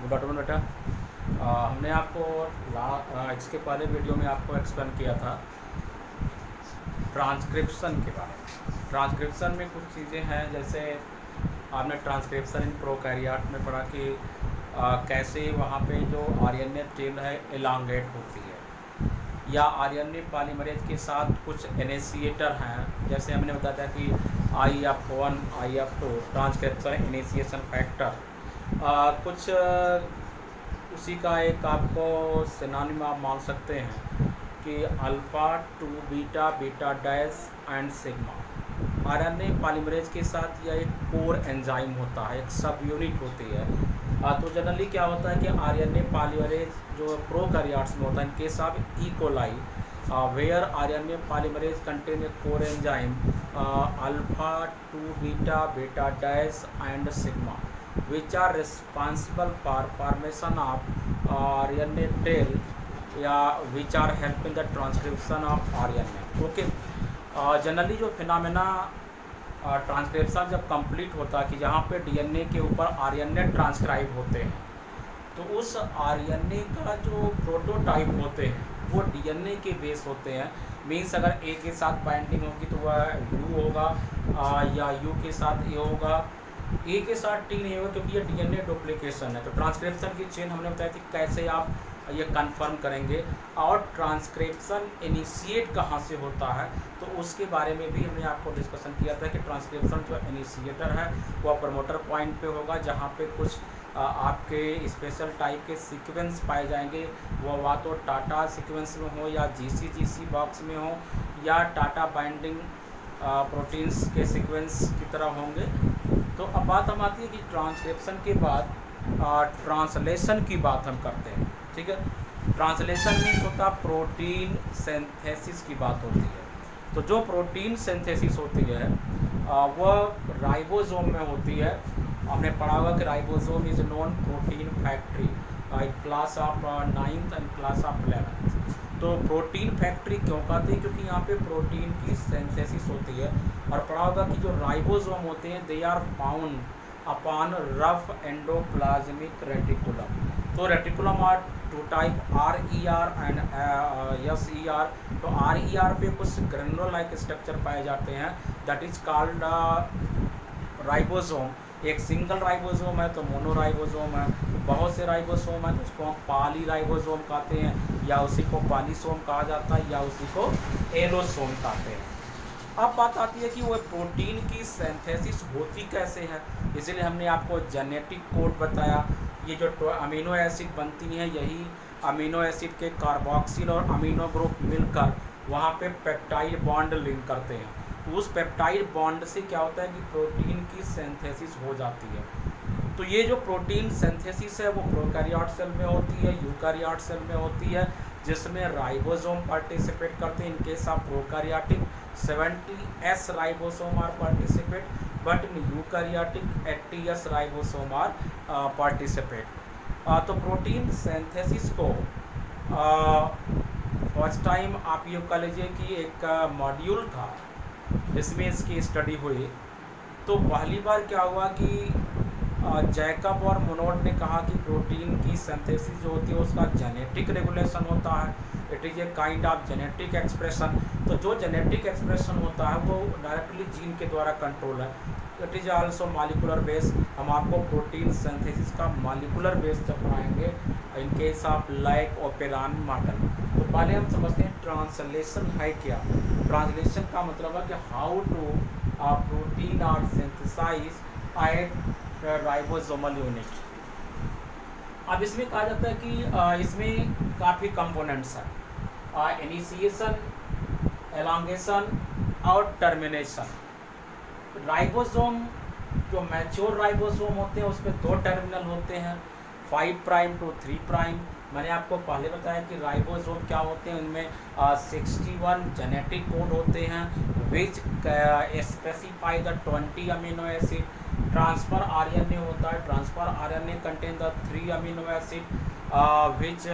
Good afternoon बेटा। हमने आपको इसके पहले वीडियो में आपको एक्सप्लेन किया था ट्रांसक्रिप्शन के बारे में। ट्रांसक्रिप्शन में कुछ चीज़ें हैं, जैसे आपने ट्रांसक्रिप्शन इन प्रोकैरियोट में पढ़ा कि कैसे वहाँ पे जो आरएनए टेल है एलांगेट होती है, या आरएनए पॉलीमरेज के साथ कुछ इनिशिएटर हैं। जैसे हमने बताया था कि IF1 IF2 transcription initiation factor, कुछ उसी का एक आपको सिनोनिम आप मान सकते हैं कि alpha two beta, beta dash and sigma. RNA polymerase के साथ यह एक कोर एंजाइम होता है, एक सब यूनिट होती है। तो जनरली क्या होता है कि आरएनए पॉलीमरेज जो प्रोकैरियोट्स में होता है, इनके साथ E coli where RNA polymerase contain a core enzyme alpha 2 beta, beta dash and sigma, which are responsible for formation of RNA tail या which are helping the transcription of RNA. Okay, generally जो phenomena transcription जब complete होता है कि जहाँ पे DNA के ऊपर आरएनए ट्रांसक्राइब होते हैं, तो उस आरएनए का जो प्रोटोटाइप होते हैं वो डीएनए के बेस होते हैं। मीन्स अगर ए के साथ बाइंडिंग होगी तो वह यू होगा, या यू के साथ ए होगा, ए के साथ टी नहीं होगा, क्योंकि ये डीएनए डुप्लीकेशन है। तो ट्रांसक्रिप्शन की चेन हमने बताया कि कैसे आप ये कंफर्म करेंगे, और ट्रांसक्रिप्शन इनिशिएट कहाँ से होता है तो उसके बारे में भी हमने आपको डिस्कशन किया था कि ट्रांसक्रिप्शन जो इनिशिएटर है वह प्रमोटर पॉइंट पे होगा, जहाँ पे कुछ आपके स्पेशल टाइप के सीक्वेंस पाए जाएंगे। वो तो टाटा सीक्वेंस में हो, या जीसी बॉक्स में हो, या टाटा बाइंडिंग प्रोटीन्स के सीक्वेंस की तरह होंगे। तो अब बात हम आती है कि ट्रांसक्रिप्शन के बाद ट्रांसलेशन की बात हम करते हैं। ठीक है, ट्रांसलेशन मीन्स होता है प्रोटीन सिंथेसिस की बात होती है। तो जो प्रोटीन सिंथेसिस होती है वह राइबोसोम में होती है। हमने पढ़ा होगा कि ribosome is non protein factory, class of 9th and class of 11th। तो प्रोटीन फैक्ट्री क्यों कहते हैं? क्योंकि यहाँ पे प्रोटीन की सिंथेसिस होती है। और पढ़ा होगा कि जो राइबोसोम होते हैं they are found upon rough endoplasmic reticulum. तो reticulum are two type, RER and SER। तो RER पे कुछ ग्रेनुलर लाइक स्ट्रक्चर पाए जाते हैं, दैट इज कॉल्ड राइबोसोम। एक सिंगल राइबोसोम है तो मोनोराइबोसोम है, बहुत से राइबोसोम है तो उसको हम पॉलीराइबोसोम कहते हैं, या उसी को पॉलीसोम कहा जाता है, या उसी को एलोसोम कहते हैं। अब बात आती है कि वो प्रोटीन की सिंथेसिस होती कैसे है, इसलिए हमने आपको जेनेटिक कोड बताया। ये जो अमीनो एसिड बनती हैं, यही अमीनो एसिड के कार्बोक्सिल और अमीनो ग्रुप मिलकर वहाँ पे पेप्टाइड बॉन्ड लिंक करते हैं। तो उस पेप्टाइड बॉन्ड से क्या होता है कि प्रोटीन की सिंथेसिस हो जाती है। तो ये जो प्रोटीन सिंथेसिस है वो प्रोकैरियोट सेल में होती है, यूकैरियोट सेल में होती है, जिसमें राइबोसोम पार्टिसिपेट करते हैं। इनके साथ prokaryotic 70S ribosome are participate, but in eukaryotic 80S ribosome are participate. तो प्रोटीन सिंथेसिस को फर्स्ट टाइम आप ये कह लीजिए कि एक मॉड्यूल था जिसमें इसकी स्टडी हुई। तो पहली बार क्या हुआ कि जैकब और मोनोड ने कहा कि प्रोटीन की सिंथेसिस जो होती है उसका जेनेटिक रेगुलेशन होता है, it is a kind of genetic expression. तो जो जेनेटिक एक्सप्रेशन होता है वो डायरेक्टली जीन के द्वारा कंट्रोल है। It is also molecular base. हम आपको प्रोटीन सिंथेसिस का मॉलिकुलर बेस जब पढ़ाएंगे in case of like operon model. तो पहले हम समझते हैं ट्रांसलेशन है क्या। ट्रांसलेशन का मतलब है कि how to protein are synthesize at ribosomal unit. अब इसमें कहा जाता है कि इसमें काफ़ी कंपोनेंट्स हैं, इनिशिएशन, एलांगेशन और टर्मिनेशन। राइबोसोम जो मैच्योर राइबोसोम होते हैं उसमें 2 टर्मिनल होते हैं, 5' to 3'। मैंने आपको पहले बताया कि राइबोसोम क्या होते हैं, उनमें 61 जेनेटिक कोड होते हैं which specify the 20 amino acid. Transfer RNA होता है, transfer RNA contain the 3 amino acid which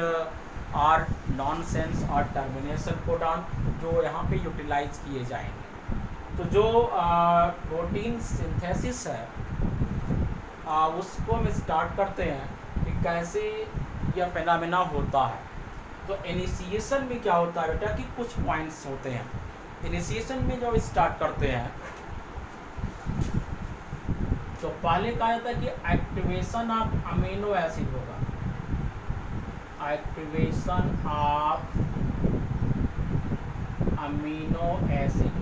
are nonsense और टर्मिनेशन कोडॉन, जो यहाँ पे यूटिलाइज किए जाएंगे। तो जो प्रोटीन सिंथेसिस है उसको हम स्टार्ट करते हैं कि कैसे यह फेनामिना होता है। तो इनिशिएशन में क्या होता है बेटा कि कुछ पॉइंट्स होते हैं। इनिशिएशन में जब स्टार्ट करते हैं तो पहले कहा जाता है कि एक्टिवेशन ऑफ अमीनो एसिड होगा, एक्टिवेशन ऑफ अमीनो एसिड,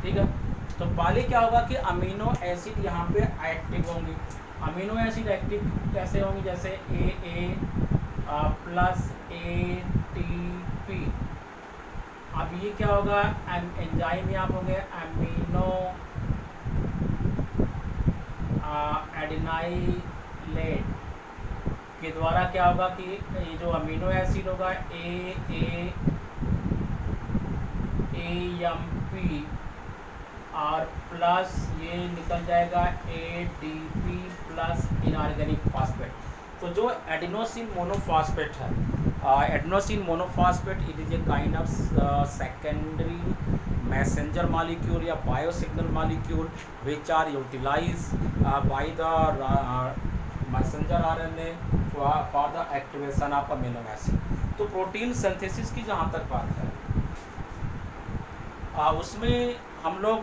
ठीक है। तो पहले क्या होगा कि अमीनो एसिड यहाँ पे एक्टिव होंगे। अमीनो एसिड एक्टिव कैसे होंगे, जैसे AA प्लस ATP। अब ये क्या होगा, एंजाइम यहाँ पे होंगे अमीनो एडिनाइलेट के द्वारा क्या होगा कि ये जो अमीनो एसिड होगा AMP और प्लस ये निकल जाएगा ADP प्लस इनऑर्गेनिक फास्फेट। तो जो एडिनोसिन मोनोफॉस्फेट है, adenosine monophosphate it is a kind of secondary messenger molecule या biosignal molecule which are utilize by the messenger RNA for the activation of amino acid. तो protein synthesis की जहाँ तक बात है उसमें हम लोग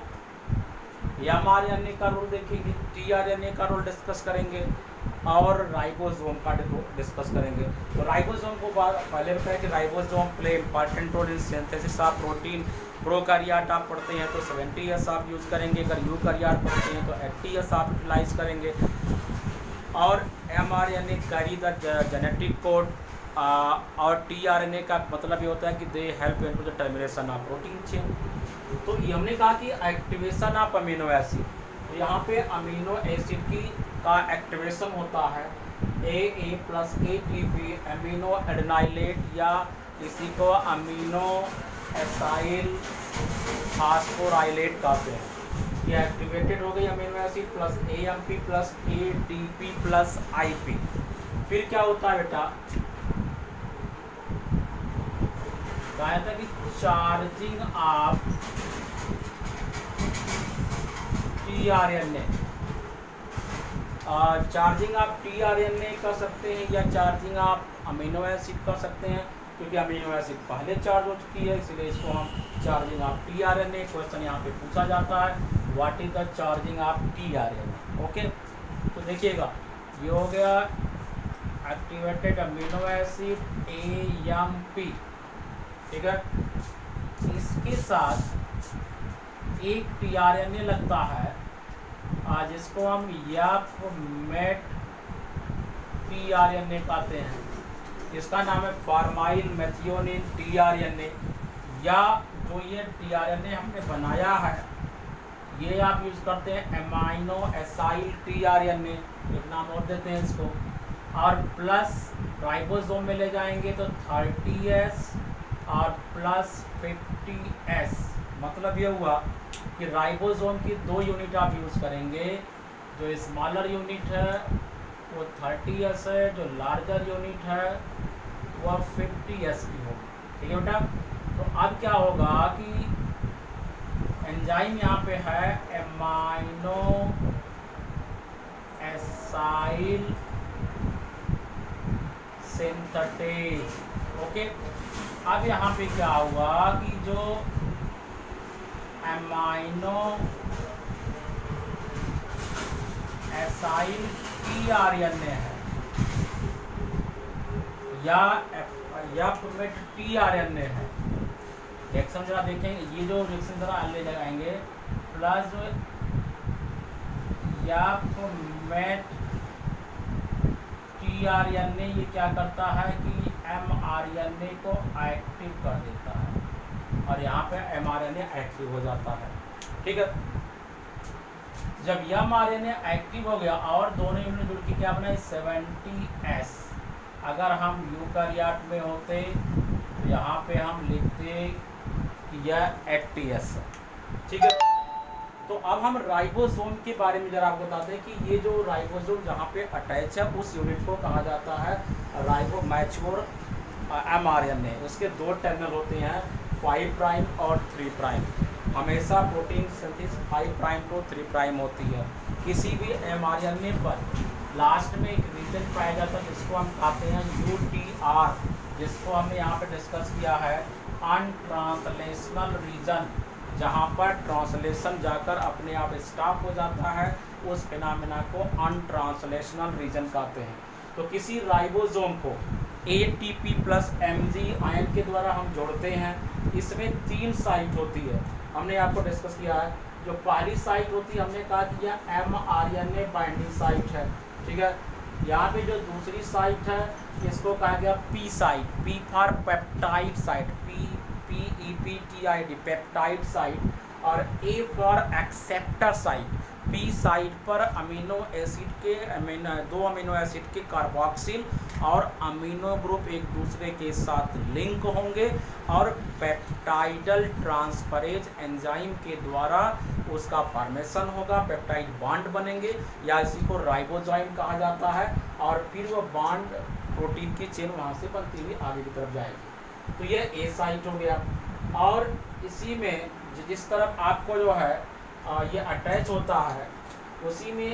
mRNA का रोल देखेंगे, tRNA का रोल डिस्कस करेंगे और राइबोसोम का डिस्कस करेंगे। तो राइबोसोम को पहले बताया कि ribosome play important role in synthesis of protein. Prokaryote आप पढ़ते हैं तो 70 years आप यूज़ करेंगे, अगर यूकैरियोट पढ़ते हैं तो 80 years आप यूटिलाइज करेंगे। और mRNA carry the genetic code और tRNA का मतलब ये होता है कि they help into the termination of protein chain. तो ये हमने कहा कि एक्टिवेशन ऑफ अमीनो एसिड, तो यहाँ पे अमीनो एसिड की का एक्टिवेशन होता है AA plus ATP amino adenylate या इसी को अमीनो एसाइल फास्फोराइलेट कहते हैं। ये एक्टिवेटेड हो गई amino acid plus AMP plus ADP plus IP। फिर क्या होता है बेटा, कहा था कि charging of tRNA, charging of tRNA कर सकते हैं या चार्जिंग ऑफ अमीनो एसिड कर सकते हैं, क्योंकि अमीनो एसिड पहले चार्ज हो चुकी है इसलिए इसको हम चार्जिंग ऑफ tRNA। क्वेश्चन यहाँ पे पूछा जाता है what is the charging of tRNA। Okay, तो देखिएगा ये हो गया एक्टिवेटेड अमीनो एसिड AMP, ठीक है। इसके साथ एक tRNA लगता है जिसको हम मेट tRNA कहते हैं। इसका नाम है फॉर्माइल मेथियोनिन tRNA, या जो ये tRNA हमने बनाया है ये आप यूज़ करते हैं अमीनो एसाइल tRNA, एक नाम और देते हैं इसको। और प्लस राइबोसोम में ले जाएंगे तो 30S और प्लस 50S। मतलब ये हुआ कि राइबोसोम की 2 यूनिट आप यूज़ करेंगे, जो स्मॉलर यूनिट है वो 30S है, जो लार्जर यूनिट है वह 50S की होगी, ठीक है बेटा। तो अब क्या होगा कि एंजाइम यहाँ पे है अमीनो एसाइल सिंथेटेज। ओके, अब यहाँ पे क्या हुआ कि जो अमीनो एसाइल tRNA है या मेट tRNA है, रिएक्शन जरा देखेंगे, ये जो रिएक्शन जरा ले लगाएंगे प्लस या मेट tRNA ये क्या करता है कि mRNA को एक्टिव कर देता है और यहाँ पे mRNA एक्टिव हो जाता है, ठीक है। जब mRNA एक्टिव हो गया और दोनों यूनिट जुड़ के क्या बनाए 70S। अगर हम यूकैरियोट में होते तो यहाँ पे हम लिखते कि यह 80S, ठीक है। तो अब हम राइबोसोम के बारे में जरा आपको बताते हैं कि ये जो राइबोसोम जहाँ पे अटैच है उस यूनिट को कहा जाता है राइबो मैच्योर mRNA। उसके 2 टर्मिनल होते हैं 5 प्राइम और 3 प्राइम। हमेशा protein synthesis 5 prime to 3 prime होती है। किसी भी mRNA पर लास्ट में एक रीजन पाया जाता है जिसको हम कहते हैं UTR, जिसको हमने यहाँ पे डिस्कस किया है अनट्रांसलेशनल रीजन, जहाँ पर ट्रांसलेशन जाकर अपने आप स्टॉप हो जाता है, उस फिनोमेना को अनट्रांसलेशनल रीजन कहते हैं। तो किसी राइबोसोम को ATP प्लस Mg आयन के द्वारा हम जोड़ते हैं, इसमें 3 साइट होती है, हमने आपको डिस्कस किया है। जो पहली साइट होती है हमने कहा कि यह mRNA बाइंडिंग साइट है, ठीक है। यहाँ पे जो दूसरी साइट है इसको कहा गया P site, P for peptide site, PEPTID peptide site, और A for acceptor site. P site पर अमीनो एसिड के दो अमीनो एसिड के कार्बोक्सिल और अमीनो ग्रुप एक दूसरे के साथ लिंक होंगे और पेप्टाइडल ट्रांसफरेज एंजाइम के द्वारा उसका फॉर्मेशन होगा, पेप्टाइड बॉन्ड बनेंगे, या इसी को राइबोसोम कहा जाता है, और फिर वो बॉन्ड प्रोटीन की चेन वहाँ से बनती हुई आगे की तरफ जाएगी। तो ये A साइट हो गया। और इसी में जिस तरफ आपको जो है ये अटैच होता है, उसी में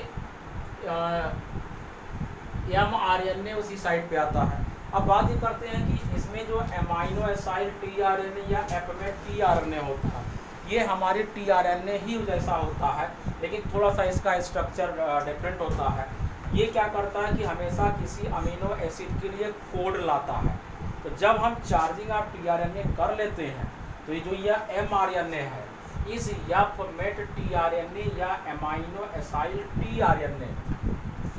mRNA उसी साइड पे आता है। अब बात ये करते हैं कि इसमें जो अमीनो एसाइल tRNA या एपमेट tRNA होता है, ये हमारे tRNA ही जैसा होता है, लेकिन थोड़ा सा इसका स्ट्रक्चर डिफरेंट होता है। ये क्या करता है कि हमेशा किसी अमीनो एसिड के लिए कोड लाता है। तो जब हम चार्जिंग ऑफ tRNA कर लेते हैं, तो ये जो यह mRNA है, इस एपमेट tRNA या अमीनो एसाइल tRNA,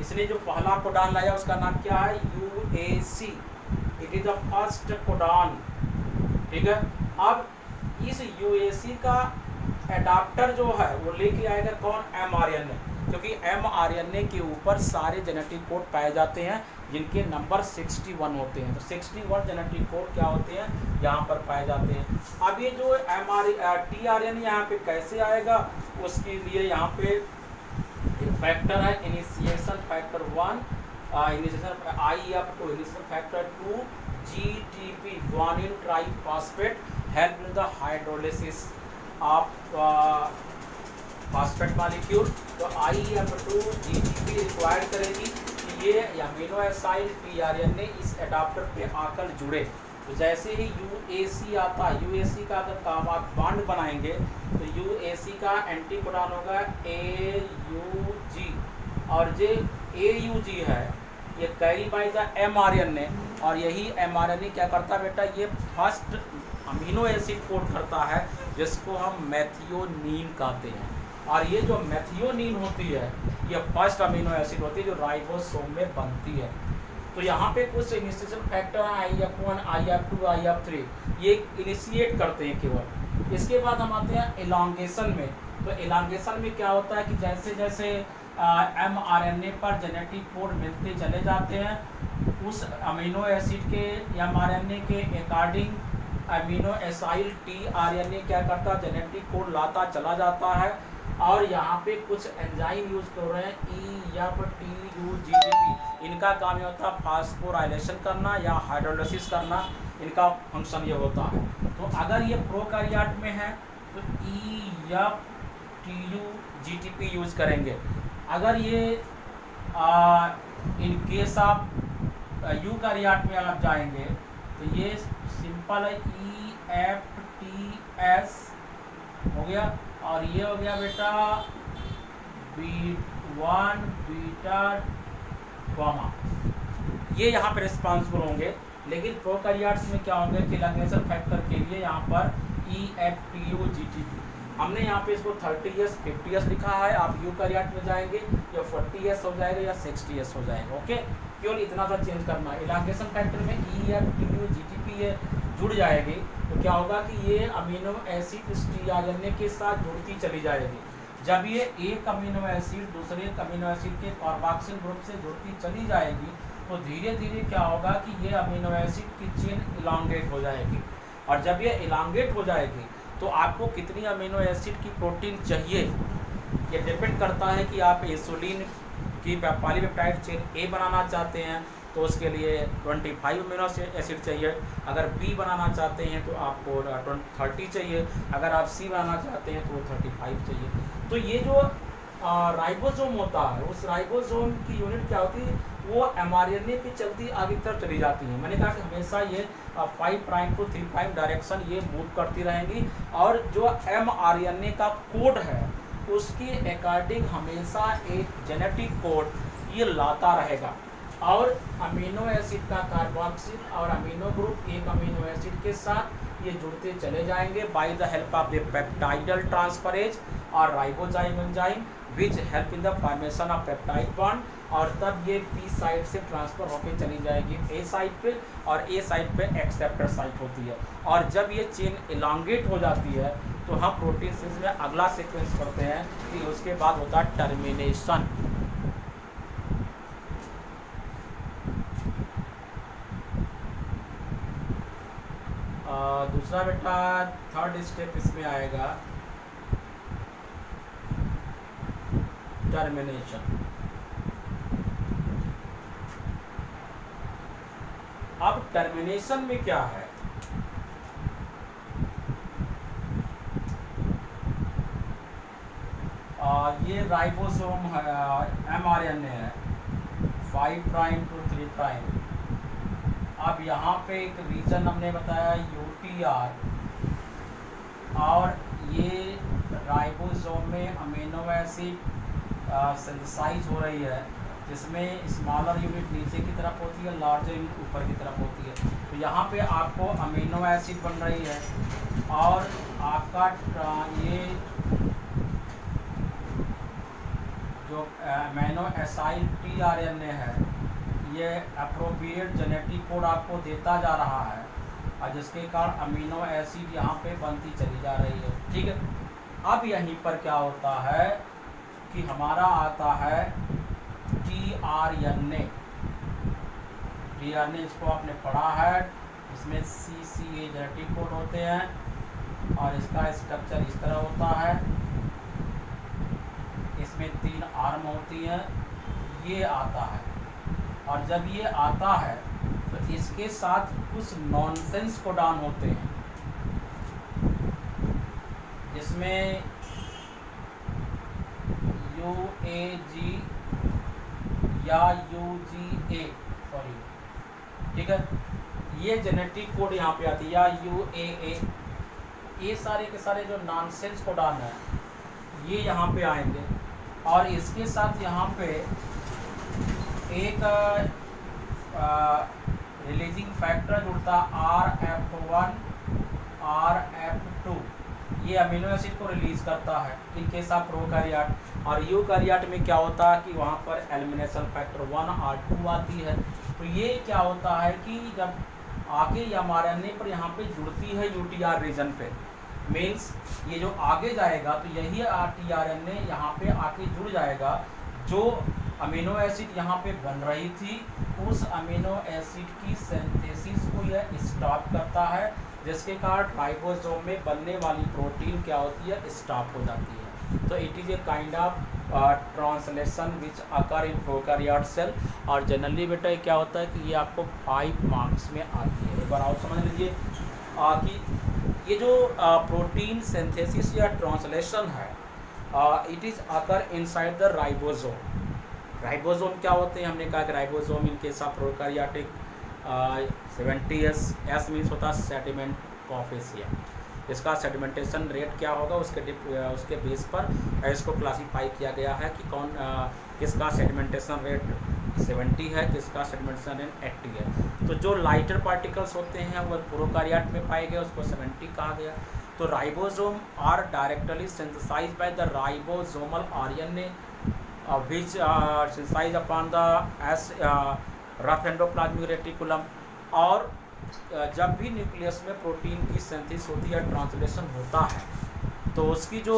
इसने जो पहला कोडान लाया उसका नाम क्या है? UAC। It is the first codon, ठीक है। अब इस UAC का एडाप्टर जो है वो लेके आएगा कौन? mRNA, क्योंकि mRNA के ऊपर सारे जेनेटिक कोड पाए जाते हैं जिनके नंबर 61 होते हैं। तो 61 जेनेटिक कोड क्या होते हैं? यहाँ पर पाए जाते हैं। अब ये जो tRNA यहाँ पे कैसे आएगा, उसके लिए यहाँ पे एक फैक्टर है, initiation factor 1, initiation IF2, initiation factor 2, GTP guanine triphosphate help in the hydrolysis of phosphate molecule. तो IF2 GTP रिक्वायर्ड करेगी कि ये अमीनो एसाइल tRNA इस एडाप्टर पे आकर जुड़े। तो जैसे ही UAC आता है, UAC का अगर काम आप बॉन्ड बनाएंगे तो UAC का एंटी कोडान होगा AUG, और जो AUG है ये कैरी बाय द mRNA, और यही mRNA क्या करता है बेटा? ये फर्स्ट अमीनो एसिड कोड करता है जिसको हम मेथियोनीन कहते हैं। और ये जो मेथियोनीन होती है ये फर्स्ट अमीनो एसिड होती है जो राइबोसोम में बनती है। तो यहाँ पे कुछ initiation factor IF1, IF2, IF3 ये इनिशिएट करते हैं केवल। इसके बाद हम आते हैं एलॉन्गेशन में। तो एलॉन्गेशन में क्या होता है कि जैसे जैसे mRNA पर जेनेटिक कोड मिलते चले जाते हैं, उस अमीनो एसिड के mRNA के अकॉर्डिंग अमीनो एसाइल tRNA क्या करता है? जेनेटिक कोड लाता चला जाता है। और यहाँ पे कुछ एंजाइम यूज कर रहे हैं EFTUGTP, इनका काम ये होता है फास्फोराइलेशन करना या हाइड्रोलिसिस करना, इनका फंक्शन ये होता है। तो अगर ये प्रोकैरियोट में है तो EFTUGTP यूज करेंगे। अगर ये इन केस ऑफ यूकैरियोट में आप जाएंगे तो ये सिंपल है EFTS हो गया, और ये हो गया बेटा B1 बीटा गामा, ये यहाँ पर रिस्पॉन्सिबल होंगे। लेकिन प्रोकैरियोट्स में क्या होंगे कि एलॉन्गेशन फैक्टर के लिए यहाँ पर EFTUGTP, हमने यहाँ पे इसको 30S 50S लिखा है। आप यूकैरियोट में जाएंगे या 40S हो जाएगा या 60S हो जाएगा। ओके, केवल इतना सा चेंज करना है। एलॉन्गेशन फैक्टर में EFTUGTP ये जुड़ जाएगी तो क्या होगा कि ये अमीनो एसिड इस tRNA के साथ जुड़ती चली जाएगी। जब ये एक अमीनो एसिड दूसरे अमीनो एसिड के कार्बोक्सिल ग्रुप से जुड़ती चली जाएगी तो धीरे धीरे क्या होगा कि ये अमीनो एसिड की चेन इलांगेट हो जाएगी। और जब ये इलांगेट हो जाएगी तो आपको कितनी अमीनो एसिड की प्रोटीन चाहिए ये डिपेंड करता है कि आप इंसुलिन की पॉलीपेप्टाइड चेन A बनाना चाहते हैं तो उसके लिए 25 अमीनो एसिड चाहिए। अगर B बनाना चाहते हैं तो आपको 30 चाहिए। अगर आप C बनाना चाहते हैं तो 35 चाहिए। तो ये जो राइबोसोम होता है, उस राइबोसोम की यूनिट क्या होती है, वो mRNA पे चलती आगे की तरफ चली जाती है। मैंने कहा कि हमेशा ये 5 प्राइम टू 3 प्राइम डायरेक्शन ये मूव करती रहेंगी, और जो mRNA का कोड है उसके अकॉर्डिंग हमेशा एक जेनेटिक कोड ये लाता रहेगा, और अमीनो एसिड का कार्बोक्सिल और अमीनो ग्रुप एक अमीनो एसिड के साथ ये जुड़ते चले जाएंगे by the help of the peptidyl transferase और ribozyme enzyme which help in the formation of peptide bond, और तब ये पी साइड से ट्रांसफर होकर चली जाएगी ए साइड पे, और ए साइड पे एक्सेप्टर साइट होती है। और जब ये चेन इलांगेट हो जाती है तो हम प्रोटीन सिंथेसिस में अगला सीक्वेंस करते हैं कि उसके बाद होता है टर्मिनेशन। दूसरा बेटा थर्ड स्टेप इसमें आएगा टर्मिनेशन। अब टर्मिनेशन में क्या है, ये राइबोसोम है, mRNA है 5 प्राइम टू 3 प्राइम। अब यहाँ पे एक रीजन हमने बताया UTR, और ये राइबोसोम में अमीनो एसिड सिंथेसाइज हो रही है, जिसमें स्मॉलर यूनिट नीचे की तरफ होती है, लार्जर यूनिट ऊपर की तरफ होती है। तो यहाँ पे आपको अमीनो एसिड बन रही है, और आपका ये जो अमीनो एसाइल tRNA है ये अप्रोप्रिएट जेनेटिक कोड आपको देता जा रहा है, और जिसके कारण अमीनो एसिड यहाँ पे बनती चली जा रही है। ठीक है, अब यहीं पर क्या होता है कि हमारा आता है tRNA। इसको आपने पढ़ा है, इसमें CCA जेनेटिक कोड होते हैं, और इसका स्ट्रक्चर इस तरह होता है, इसमें 3 आर्म होती हैं, ये आता है। और जब ये आता है तो इसके साथ कुछ नॉनसेंस कोडॉन होते हैं, जिसमें UAG या UGA, सॉरी, ठीक है, ये जेनेटिक कोड यहाँ पे आती है, या UAA। ये सारे के सारे जो नॉनसेंस कोडॉन है ये यहाँ पे आएंगे, और इसके साथ यहाँ पे एक रिलीजिंग फैक्टर जुड़ता RF1 RF2, ये अमीनो एसिड को रिलीज करता है इन केस ऑफ प्रोकैरियोट। और यूकैरियोट में क्या होता है कि वहाँ पर एलिमिनेशन फैक्टर 1 और 2 आती है। तो ये क्या होता है कि जब आगे या mRNA पर यहाँ पे जुड़ती है UTR रीजन पे, मीन्स ये जो आगे जाएगा तो यही tRNA यहाँ पे आके जुड़ जाएगा, जो अमीनो एसिड यहाँ पे बन रही थी उस अमीनो एसिड की सिंथेसिस को यह स्टॉप करता है, जिसके कारण राइबोसोम में बनने वाली प्रोटीन क्या होती है, स्टॉप हो जाती है। तो it is a kind of translation which occur in prokaryote cell. और जनरली बेटा क्या होता है कि ये आपको 5 मार्क्स में आती है। एक बार और समझ लीजिए कि ये जो प्रोटीन सिंथेसिस या ट्रांसलेशन है, it is occur inside the ribosome. Ribosome क्या होते हैं, हमने कहा कि ribosome in case of prokaryotic 70S means होता है सेडिमेंट कॉफेसिया। इसका सेडिमेंटेशन रेट क्या होगा उसके बेस पर इसको क्लासीफाई किया गया है कि किसका सेडिमेंटेशन रेट 70 है, किसका सेडिमेंटेशन रेट 80 है। तो जो लाइटर पार्टिकल्स होते हैं वो प्रोकैरियोट में पाए गए, उसको 70 कहा गया। तो ribosome are directly synthesized by the ribosomal RNA which synthesized upon the rough endoplasmic reticulum। और जब भी न्यूक्लियस में प्रोटीन की सिंथेसिस होती है, ट्रांसलेशन होता है, तो उसकी जो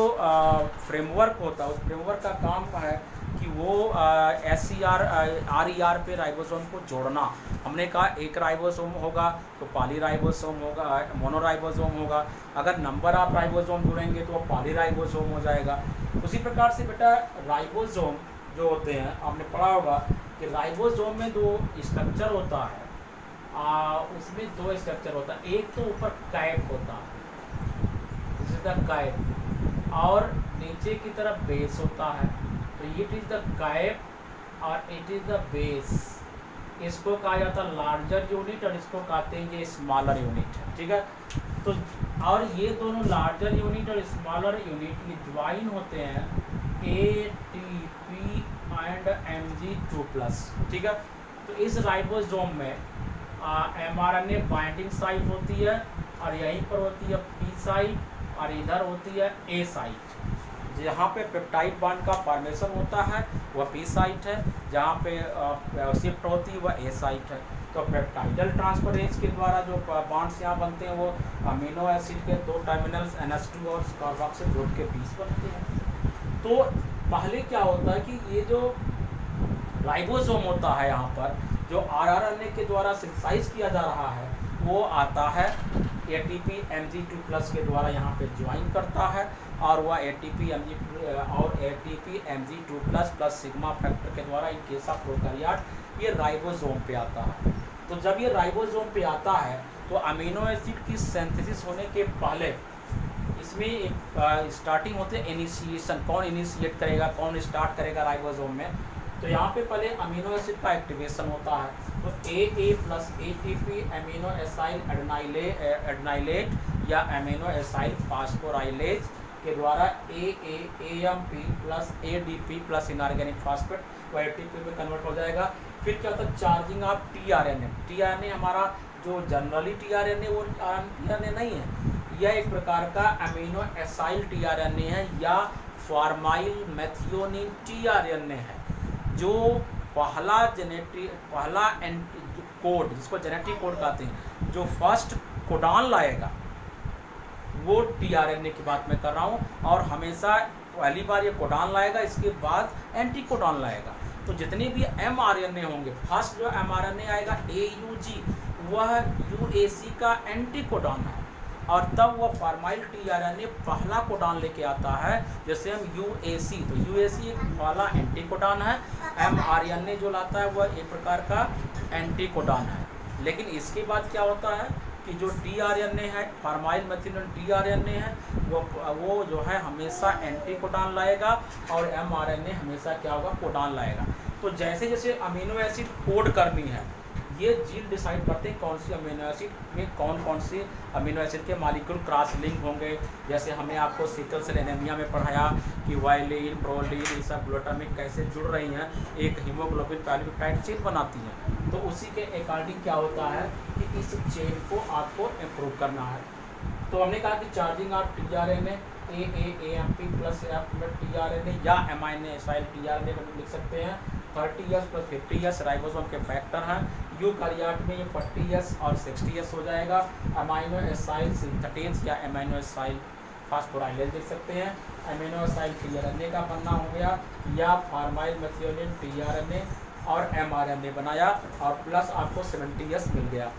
फ्रेमवर्क होता है, उस फ्रेमवर्क का काम है कि वो RER पे राइबोसोम को जोड़ना। हमने कहा एक राइबोसोम होगा तो पॉलीराइबोसोम होगा, मोनोराइबोसोम होगा। अगर नंबर ऑफ राइबोसोम जुड़ेंगे तो वो पॉलीराइबोसोम हो जाएगा। उसी प्रकार से बेटा राइबोसोम जो होते हैं, आपने पढ़ा होगा कि राइबोसोम में 2 स्ट्रक्चर होता है, उसमें 2 स्ट्रक्चर होता है। एक तो ऊपर कैप होता है, जिसका कैप, और नीचे की तरफ बेस होता है। इट इज़ द कैप और इट इज़ द बेस। इसको कहा जाता है लार्जर यूनिट और इसको कहते हैं ये स्मॉलर यूनिट है, ठीक है। तो और ये दोनों लार्जर यूनिट और स्मॉलर यूनिट ये ज्वाइन होते हैं ATP एंड Mg2+, ठीक है। तो इस राइबोसोम में mRNA बाइंडिंग साइट होती है और यहीं पर होती है P साइट और इधर होती है A साइट। जहाँ पे पेप्टाइड बॉन्ड का फॉर्मेशन होता है वह P साइट है, जहाँ पे शिफ्ट होती है वह A साइट है। तो पेप्टाइडल ट्रांसफरेज के द्वारा जो बॉन्ड्स यहाँ बनते हैं वो अमीनो एसिड के दो टर्मिनल्स NH2 और कार्बोक्सिल ग्रुप के बीच बनते हैं। तो पहले क्या होता है कि ये जो राइबोसोम होता है यहाँ पर जो rRNA के द्वारा सिंथेसाइज किया जा रहा है वो आता है ATP Mg2+ के द्वारा यहाँ पे ज्वाइन करता है और वह ATP Mg2+ plus sigma factor के द्वारा इन केस ऑफ प्रोकैरियोट ये राइबोसोम पे आता है। तो जब ये राइबोसोम पे आता है तो अमीनो एसिड की सिंथेसिस होने के पहले इसमें एक स्टार्टिंग होती है इनिशिएशन, कौन इनिशिएट करेगा, कौन स्टार्ट करेगा राइबोसोम में। तो यहाँ पे पहले अमीनो एसिड का एक्टिवेशन होता है। तो AA+ ATP अमीनो एसाइल एडेनाइलेट या अमीनो एसाइल फास्फोराइलेज के द्वारा AMP+ ADP+ इनऑर्गेनिक फास्फेट वो ATP में कन्वर्ट हो जाएगा। फिर क्या होता है चार्जिंग ऑफ tRNA हमारा जो जनरली tRNA वो tRNA नहीं है, यह एक प्रकार का अमीनो एसाइल tRNA है या फॉर्माइल मेथियोनिन tRNA है। जो पहला कोड जिसको जेनेटिक कोड कहते हैं, जो फर्स्ट कोडान लाएगा वो tRNA की बात मैं कर रहा हूँ, और हमेशा पहली बार ये कोडान लाएगा, इसके बाद एंटी कोडान लाएगा। तो जितने भी mRNA होंगे, फर्स्ट जो mRNA आएगा AUG वह UAC का एंटी कोडान है, और तब वह फॉर्माइल tRNA पहला कोडान लेके आता है। जैसे हम UAC, तो UAC एक पहला एंटी कोडान है, mRNA जो लाता है वह एक प्रकार का एंटी कोडान है। लेकिन इसके बाद क्या होता है कि जो tRNA है, फॉर्माइल मेथियोनिन tRNA है, वो जो है हमेशा एंटी कोडान लाएगा और mRNA हमेशा क्या होगा, कोडान लाएगा। तो जैसे जैसे अमीनो एसिड कोड करनी है, ये जीन डिसाइड करते हैं कौन सी अमीनो एसिड में कौन से अमीनो एसिड के मॉलिक्यूल क्रॉस लिंक होंगे। जैसे हमने आपको सिकल सेल एनीमिया में पढ़ाया कि वायलिन, प्रोलिन, ये सब ग्लूटामिक कैसे जुड़ रही हैं, एक हीमोग्लोबिन पॉलीपेप्टाइड चेन बनाती हैं। तो उसी के अकॉर्डिंग क्या होता है कि इस चेन को आपको इम्प्रूव करना है। तो हमने कहा कि charging of tRNA AMP+ tRNA या अमीनो एसाइल tRNA को लिख सकते हैं 30S + 50S राइबोसोम के फैक्टर हैं। यूकैरियोट में ये 40S और 60S हो जाएगा। अमीनो एसाइल सिंथेटेज या अमीनो एसाइल फास्फोराइलेज देख सकते हैं। अमीनो एसाइल tRNA का बनना हो गया, या फॉर्माइल मेथियोनिन tRNA और mRNA बनाया और प्लस आपको 70S मिल गया।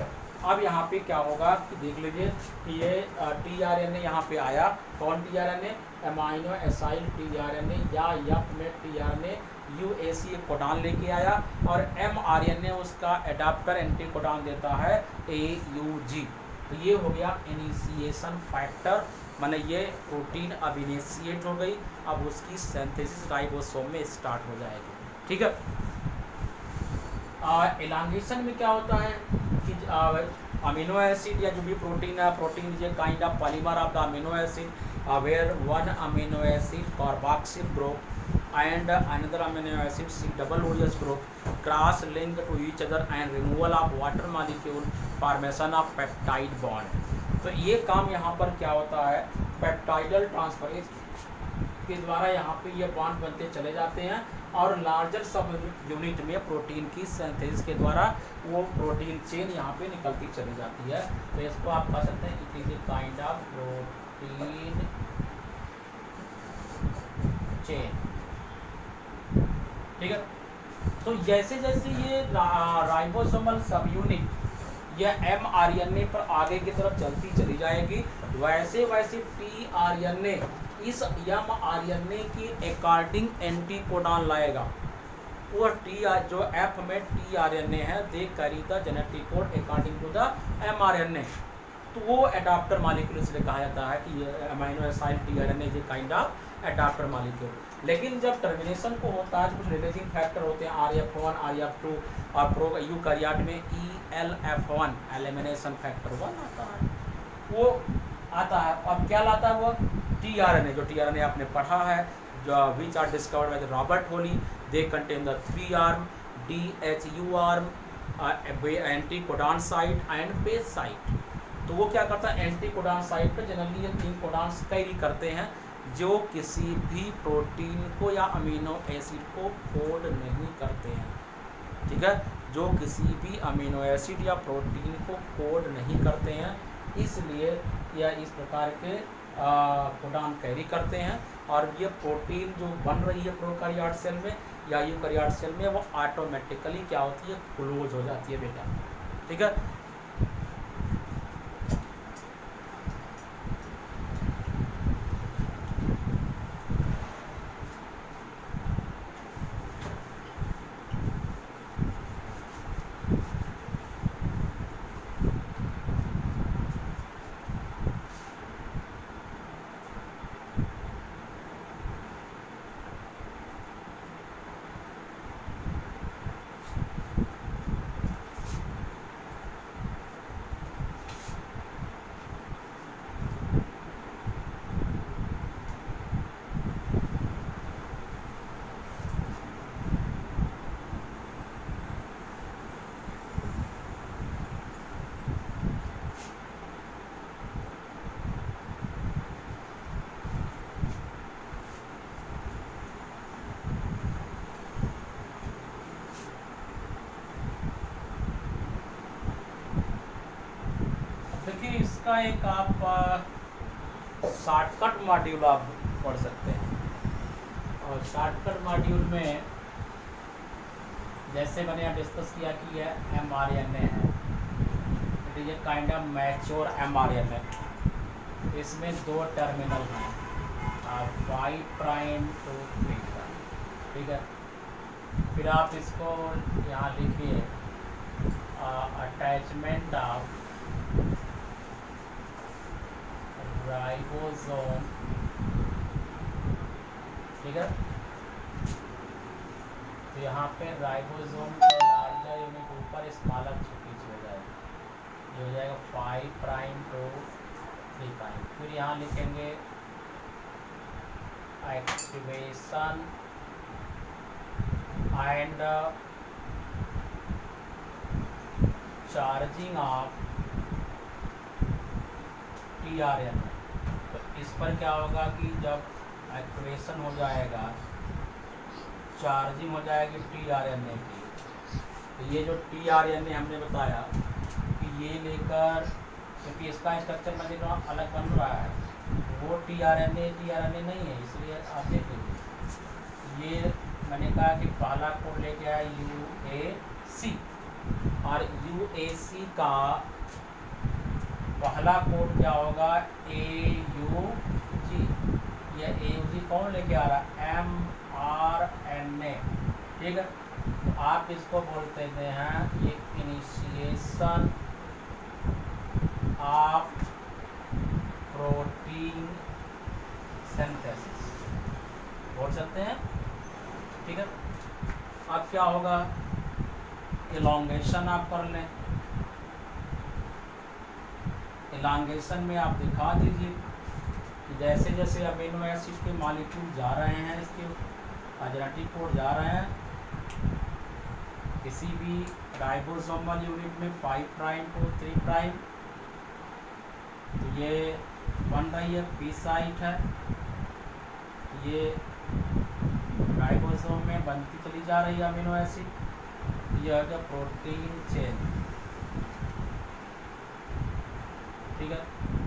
अब यहाँ पे क्या होगा कि देख लीजिए कि ये tRNA यहाँ पे आया, कौन tRNA, अमीनो एसाइल tRNA या यप में tRNA UAC कोडान लेके आया, और mRNA उसका एडाप्टर एंटी कोडान देता है AUG। तो ये हो गया इनिशिएशन फैक्टर, माने ये प्रोटीन अब इनिशिएट हो गई, अब उसकी सिंथेसिस राइबोसोम में स्टार्ट हो जाएगी, ठीक है। एलांगेशन में क्या होता है कि अमीनो एसिड या जो भी प्रोटीन है, protein is a kind of polymer of the amino acid where one amino acid carboxyl group and another amino acid C-double-OH group cross link to each other and removal of water molecule, formation of peptide bond। तो ये काम यहाँ पर क्या होता है, peptidyl transferase के द्वारा यहाँ पे ये बॉन्ड बनते चले जाते हैं, और लार्जर सब यूनिट में प्रोटीन की सिंथेसिस के द्वारा वो प्रोटीन चेन यहाँ पे निकलती चली जाती है। तो इसको आप कह सकते हैं it is a kind of protein chain, ठीक है। तो जैसे जैसे ये राइबोसोमल सब यूनिट या mRNA पर आगे की तरफ चलती चली जाएगी, वैसे वैसे tRNA इस mRNA की अकॉर्डिंग एंटी कोडान लाएगा। वो जो F में tRNA है, they carry the genetic code according to the mRNA। तो वो एडाप्टर मॉलिक्यूल इसलिए कहा जाता है कि amino acyl tRNA is a kind of adapter molecule. लेकिन जब टर्मिनेशन को होता है तो कुछ रिलीजिंग फैक्टर होते हैं, RF1, RF2 और प्रो यूकैरियोट में ELF1 एलिमिनेशन फैक्टर 1 आता है, वो आता है। और क्या लाता है वो? tRNA, जो tRNA आपने पढ़ा है, जो which are discovered by Robert Holley, they contain the 3 arm DHU arm, anti codon site and base site. तो वो क्या करता है, एंटी कोडान साइट पर जनरली ये 3 कोडान्स कैरी करते हैं जो किसी भी प्रोटीन को या अमीनो एसिड को कोड नहीं करते हैं, ठीक है, जो किसी भी अमीनो एसिड या प्रोटीन को कोड नहीं करते हैं, इसलिए यह इस प्रकार के कोडान कैरी करते हैं। और ये प्रोटीन जो बन रही है प्रोकैरियोट सेल में या यूकैरियोट सेल में, वो ऑटोमेटिकली क्या होती है, क्लोज हो जाती है बेटा, ठीक है। देखिए इसका एक आप शॉर्टकट मॉड्यूल आप पढ़ सकते हैं, और शॉर्टकट मॉड्यूल में जैसे मैंने यहाँ डिस्कस किया कि यह mRNA है, it is a kind of mature mRNA। इसमें 2 टर्मिनल हैं, 5 प्राइम टू 3 प्राइम, ठीक है। फिर आप इसको यहाँ लिखिए अटैचमेंट ऑफ राइबोसोम, ठीक है। तो यहाँ पे राइबोसोम का लार्जर यूनिट ऊपर, स्मॉलर पीछे हो जाएगा, ये हो जाएगा 5 प्राइम टू 3 प्राइम। फिर यहाँ लिखेंगे activation and charging of tRNA। तो इस पर क्या होगा कि जब एक्टिवेशन हो जाएगा, चार्जिंग हो जाएगी tRNA की, तो ये जो tRNA हमने बताया कि ये लेकर, क्योंकि इसका स्ट्रक्चर मैं देख रहा हूँ अलग बन रहा है, वो tRNA नहीं है, इसलिए आप देख लीजिए। ये मैंने कहा कि पहला कोड लेके आया UAC, और UAC का पहला कोड क्या होगा, AUG। यह AUG कौन लेके आ रहा है, mRNA, ठीक है। तो आप इसको बोलते हैं ये इनिशिएशन ऑफ प्रोटीन सिंथेसिस बोल सकते हैं, ठीक है। अब क्या होगा, इलॉन्गेशन आप कर लें, इलांगेशन में आप दिखा दीजिए कि जैसे जैसे अमीनो एसिड के मॉलिक्यूल जा रहे हैं, इसके जेनेटिक कोड जा रहे हैं, किसी भी राइबोसोमल यूनिट में 5 प्राइम टू 3 प्राइम, तो ये बन रही है पी साइट है, ये राइबोसोम में बनती चली जा रही है अमीनो एसिड, यह है प्रोटीन चेन, ठीक है।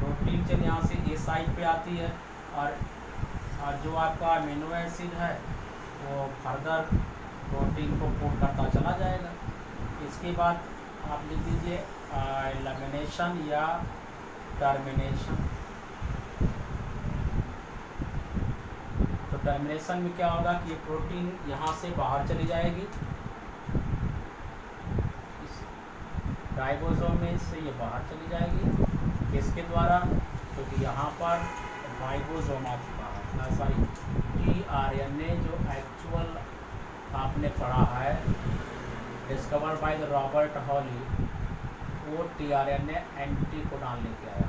प्रोटीन चेन यहाँ से ए साइड पे आती है, और जो आपका अमीनो एसिड है वो फर्दर प्रोटीन को कोड करता चला जाएगा। इसके बाद आप लिख दीजिए लैमिनेशन या टर्मिनेशन। तो टर्मिनेशन में क्या होगा कि ये प्रोटीन यहाँ से बाहर चली जाएगी, इस राइबोसोम में से ये बाहर चली जाएगी, किसके द्वारा, क्योंकि यहाँ पर राइबोसोम आ चुका है, सॉरी टीआरएनए जो एक्चुअल आपने पढ़ा है डिस्कवर्ड बाय द रॉबर्ट हॉली, वो टीआरएनए एंटीकोडॉन लेके आया,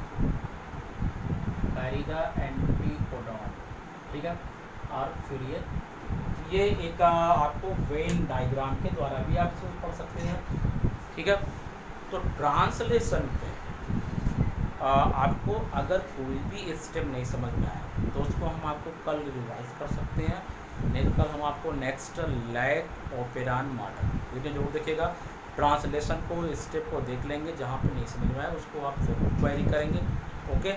कैरी द एंटीकोडॉन, ठीक है। और फिर ये एक आपको वेन डायग्राम के द्वारा भी आप इसको पढ़ सकते हैं, ठीक है। तो ट्रांसलेशन पे आपको अगर कोई भी स्टेप नहीं समझ में आया तो उसको हम आपको कल रिवाइज कर सकते हैं, नहीं तो कल हम आपको next lac operon model video जरूर देखिएगा। ट्रांसलेशन को स्टेप को देख लेंगे, जहाँ पे नहीं समझ में आया उसको आप फिर क्वेरी करेंगे। ओके।